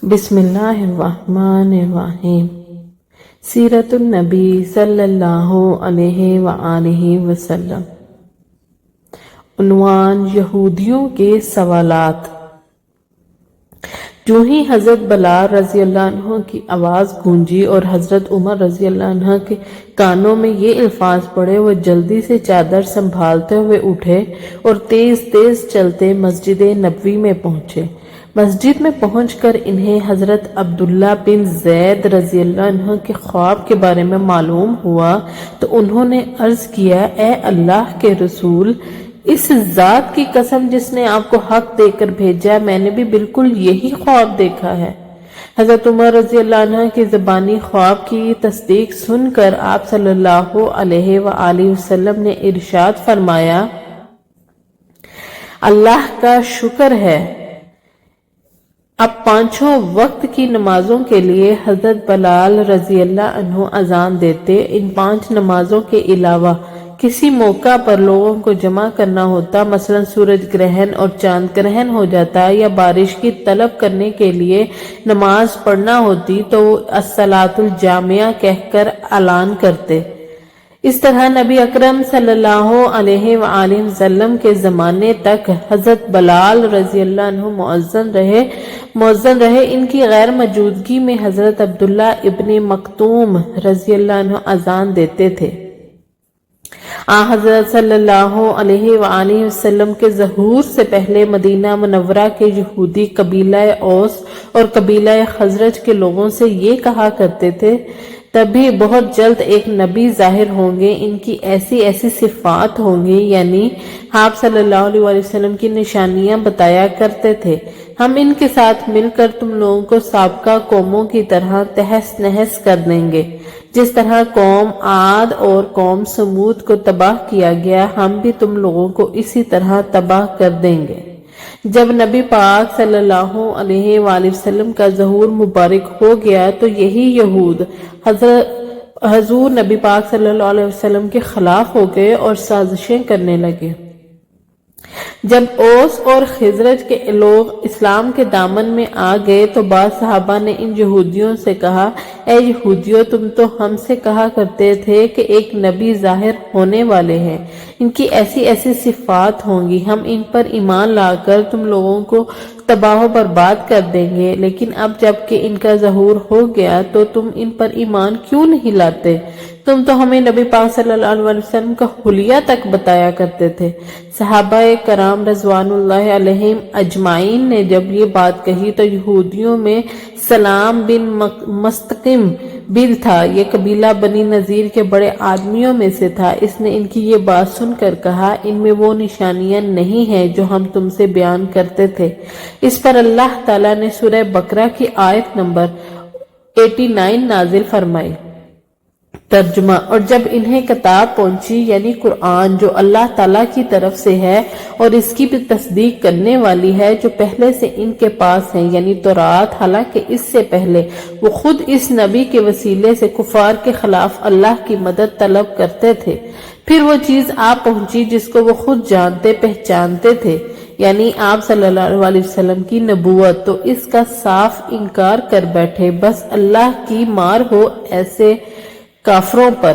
بسم اللہ الرحمن الرحیم۔ سیرت النبی صلی اللہ علیہ وآلہ وسلم۔ عنوان: یہودیوں کے سوالات۔ جو ہی حضرت بلال رضی اللہ عنہ کی آواز گونجی اور حضرت عمر رضی اللہ عنہ کے کانوں میں یہ الفاظ پڑے، وہ جلدی سے چادر سنبھالتے ہوئے اٹھے اور تیز تیز چلتے مسجد نبوی میں پہنچے۔ مسجد میں پہنچ کر انہیں حضرت عبداللہ بن زید رضی اللہ عنہ کے خواب کے بارے میں معلوم ہوا تو انہوں نے عرض کیا: اے اللہ کے رسول، اس ذات کی قسم جس نے آپ کو حق دے کر بھیجا، میں نے بھی بالکل یہی خواب دیکھا ہے۔ حضرت عمر رضی اللہ عنہ کی زبانی خواب کی تصدیق سن کر آپ صلی اللہ علیہ وآلہ وسلم نے ارشاد فرمایا: اللہ کا شکر ہے، اب پانچوں وقت کی نمازوں کے لیے حضرت بلال رضی اللہ عنہ اذان دیتے۔ ان 5 نمازوں کے علاوہ کسی موقع پر لوگوں کو جمع کرنا ہوتا، مثلا سورج گرہن اور چاند گرہن ہو جاتا یا بارش کی طلب کرنے کے لیے نماز پڑھنا ہوتی تو وہ الصلاۃ الجامعہ کہہ کر اعلان کرتے۔ اس طرح نبی اکرم صلی اللہ علیہ وآلہ وسلم کے زمانے تک حضرت بلال رضی اللہ عنہ مؤذن رہے۔ ان کی غیر موجودگی میں حضرت عبداللہ ابن مکتوم رضی اللہ عنہ اذان دیتے تھے۔ حضرت صلی اللہ علیہ وآلہ وسلم کے ظہور سے پہلے مدینہ منورہ کے یہودی قبیلہ اوس اور قبیلہ خزرج کے لوگوں سے یہ کہا کرتے تھے: تبھی بہت جلد ایک نبی ظاہر ہوں گے، ان کی ایسی ایسی صفات ہوں گی، یعنی آپ صلی اللہ علیہ وسلم کی نشانیاں بتایا کرتے تھے، ہم ان کے ساتھ مل کر تم لوگوں کو سابقہ قوموں کی طرح تہس نہس کر دیں گے۔ جس طرح قوم عاد اور قوم سمود کو تباہ کیا گیا، ہم بھی تم لوگوں کو اسی طرح تباہ کر دیں گے۔ جب نبی پاک صلی اللہ علیہ وآلہ وسلم کا ظہور مبارک ہو گیا تو یہی یہود حضور نبی پاک صلی اللہ علیہ وسلم کے خلاف ہو گئے اور سازشیں کرنے لگے۔ جب اوس اور خزرج کے لوگ اسلام کے دامن میں آ گئے تو بعض صحابہ نے ان یہودیوں سے کہا: اے یہودیوں، تم تو ہم سے کہا کرتے تھے کہ ایک نبی ظاہر ہونے والے ہیں، ان کی ایسی ایسی صفات ہوں گی، ہم ان پر ایمان لا کر تم لوگوں کو تباہ و برباد کر دیں گے، لیکن اب جب کہ ان کا ظہور ہو گیا تو تم ان پر ایمان کیوں نہیں لاتے؟ تم تو ہمیں نبی پاک صلی اللہ علیہ وسلم کا حلیہ تک بتایا کرتے تھے۔ صحابہ کرام رضوان اللہ علیہم اجمعین نے جب یہ بات کہی تو یہودیوں میں سلام بن مستقیم بھی تھا، یہ قبیلہ بنی نذیر کے بڑے آدمیوں میں سے تھا۔ اس نے ان کی یہ بات سن کر کہا: ان میں وہ نشانیاں نہیں ہیں جو ہم تم سے بیان کرتے تھے۔ اس پر اللہ تعالیٰ نے سورہ بقرہ کی آیت نمبر 89 نازل فرمائی۔ ترجمہ: اور جب انہیں کتاب پہنچی، یعنی قرآن، جو اللہ تعالیٰ کی طرف سے ہے اور اس کی بھی تصدیق کرنے والی ہے جو پہلے سے ان کے پاس ہے، یعنی تورات، حالانکہ اس سے پہلے وہ خود اس نبی کے وسیلے سے کفار کے خلاف اللہ کی مدد طلب کرتے تھے، پھر وہ چیز آپ پہنچی جس کو وہ خود جانتے پہچانتے تھے، یعنی آپ صلی اللہ علیہ وسلم کی نبوت، تو اس کا صاف انکار کر بیٹھے۔ بس اللہ کی مار ہو ایسے کافروں پر۔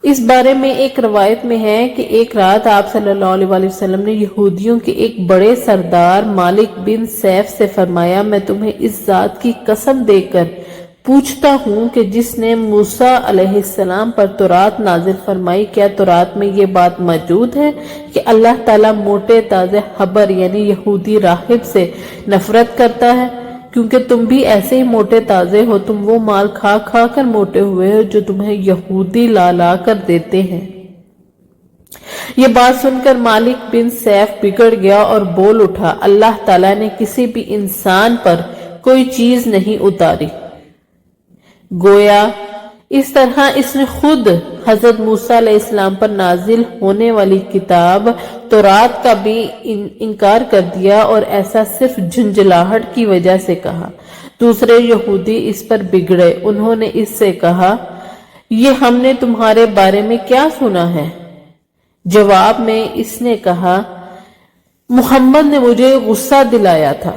اس بارے میں ایک روایت میں ہے کہ ایک رات آپ صلی اللہ علیہ وسلم نے یہودیوں کے ایک بڑے سردار مالک بن سیف سے فرمایا: میں تمہیں اس ذات کی قسم دے کر پوچھتا ہوں کہ جس نے موسیٰ علیہ السلام پر تورات نازل فرمائی، کیا تورات میں یہ بات موجود ہے کہ اللہ تعالیٰ موٹے تازے حبر یعنی یہودی راہب سے نفرت کرتا ہے؟ کیونکہ تم بھی ایسے ہی موٹے تازے ہو، تم وہ مال کھا کھا کر موٹے ہوئے ہو جو تمہیں یہودی لا لا کر دیتے ہیں۔ یہ بات سن کر مالک بن سیف بگڑ گیا اور بول اٹھا: اللہ تعالیٰ نے کسی بھی انسان پر کوئی چیز نہیں اتاری، گویا اس طرح اس نے خود حضرت موسیٰ علیہ السلام پر نازل ہونے والی کتاب تورات کا بھی انکار کر دیا، اور ایسا صرف جھنجھلاہٹ کی وجہ سے کہا۔ دوسرے یہودی اس پر بگڑے، انہوں نے اس سے کہا: یہ ہم نے تمہارے بارے میں کیا سنا ہے؟ جواب میں اس نے کہا: محمد نے مجھے غصہ دلایا تھا۔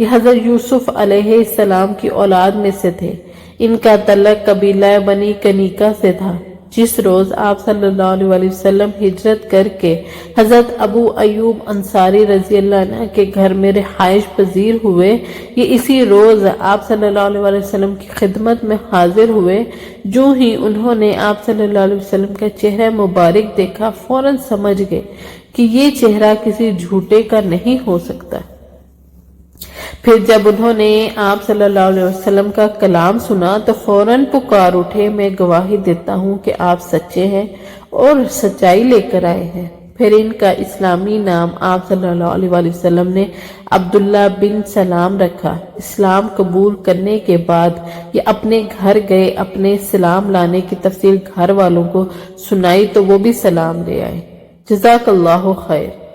یہ حضرت یوسف علیہ السلام کی اولاد میں سے تھے۔ ان کا تعلق قبیلہ بنی کنیکہ سے تھا۔ جس روز آپ صلی اللہ علیہ وسلم ہجرت کر کے حضرت ابو ایوب انصاری رضی اللہ عنہ کے گھر میں رہائش پذیر ہوئے، یہ اسی روز آپ صلی اللہ علیہ وسلم کی خدمت میں حاضر ہوئے۔ جو ہی انہوں نے آپ صلی اللہ علیہ وسلم کا چہرہ مبارک دیکھا، فوراً سمجھ گئے کہ یہ چہرہ کسی جھوٹے کا نہیں ہو سکتا۔ پھر جب انہوں نے آپ صلی اللہ علیہ وسلم کا کلام سنا تو فوراً پکار اٹھے، میں گواہی دیتا ہوں کہ آپ سچے ہیں اور سچائی لے کر آئے ہیں۔ پھر ان کا اسلامی نام آپ صلی اللہ علیہ وسلم نے عبداللہ بن سلام رکھا۔ اسلام قبول کرنے کے بعد یہ اپنے گھر گئے، اپنے سلام لانے کی تفصیل گھر والوں کو سنائی تو وہ بھی سلام لے آئے۔ جزاک اللہ خیر۔